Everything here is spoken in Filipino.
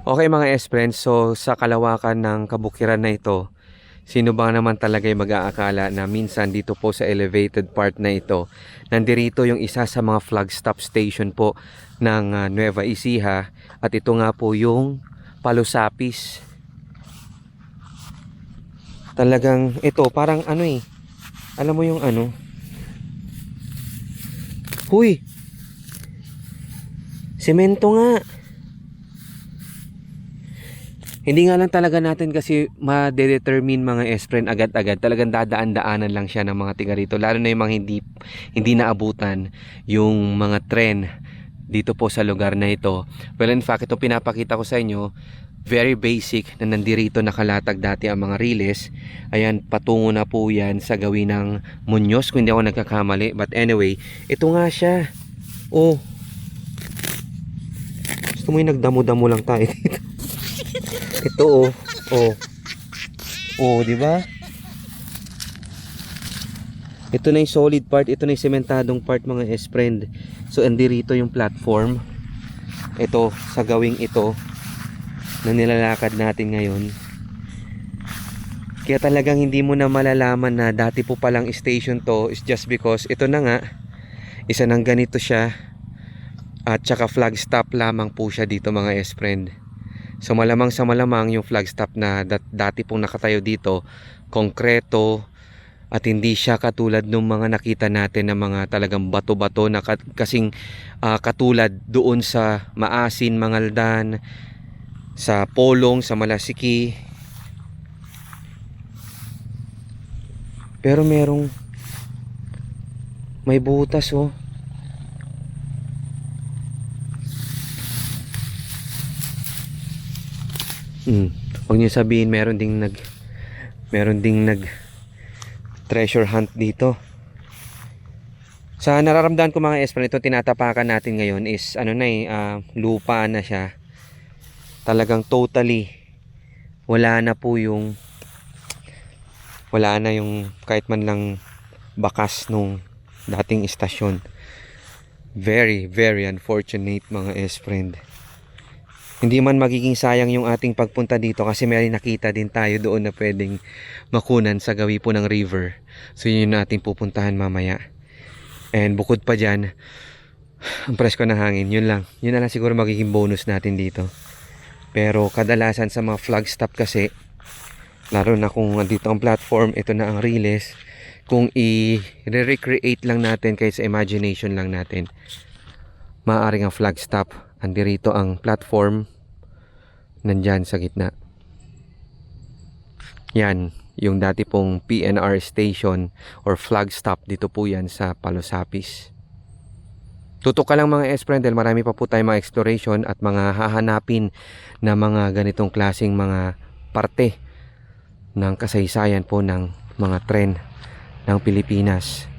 Okay mga S-Friends, so sa kalawakan ng kabukiran na ito, sino ba naman talaga yung mag-aakala na minsan dito po sa elevated part na ito, nandirito yung isa sa mga flag stop station po ng Nueva Ecija, at ito nga po yung Palusapis. Talagang ito parang ano alam mo yung ano, huy, semento nga. Hindi nga lang talaga natin kasi ma-determine mga S-Friend agad-agad. Talagang dadaan-daanan lang siya ng mga tiga rito. Lalo na yung mga hindi naabutan yung mga tren dito po sa lugar na ito. Well, in fact, ito pinapakita ko sa inyo, very basic na nandirito nakalatag dati ang mga riles. Ayan, patungo na po yan sa gawin ng Muñoz kung hindi ako nagkakamali. But anyway, ito nga siya. Oh, gusto mo yung nagdamo-damo lang tayo dito. Ito di ba? Ito na yung solid part, ito na yung sementadong part mga S-Friend. So andirito yung platform. Ito sa gawing ito na nilalakad natin ngayon. Kaya talagang hindi mo na malalaman na dati po palang station to, is just because ito na nga, isa ng ganito siya, at saka flag stop lamang po siya dito mga S-Friend. So malamang sa malamang yung flag stop na dati pong nakatayo dito, konkreto, at hindi siya katulad ng mga nakita natin na mga talagang bato-bato na kasing katulad doon sa Maasin, Mangaldan, sa Polong, sa Malasiki. Pero may butas oh. Huwag niyo sabihin meron ding nag treasure hunt dito. Sa nararamdaman ko mga S-Friend, ito tinatapakan natin ngayon is ano na lupa na siya. Talagang totally wala na yung kahit man lang bakas nung dating istasyon. Very very unfortunate mga S-Friend. Hindi man magiging sayang yung ating pagpunta dito kasi may nakita din tayo doon na pwedeng makunan sa gawi po ng river. So yun yung ating pupuntahan mamaya. And bukod pa dyan, ang presko ng hangin, yun lang. Yun na lang siguro magiging bonus natin dito. Pero kadalasan sa mga flag stop kasi, lalo na kung dito ang platform, ito na ang riles. Kung i-recreate lang natin kahit sa imagination lang natin, maaaring ang flag stop, andirito ang platform, nandyan sa gitna. Yan, yung dati pong PNR station or flag stop, dito po yan sa Palusapis. Tutok ka lang mga S-Friend dahil marami pa po tayong mga exploration at mga hahanapin na mga ganitong klaseng mga parte ng kasaysayan po ng mga tren ng Pilipinas.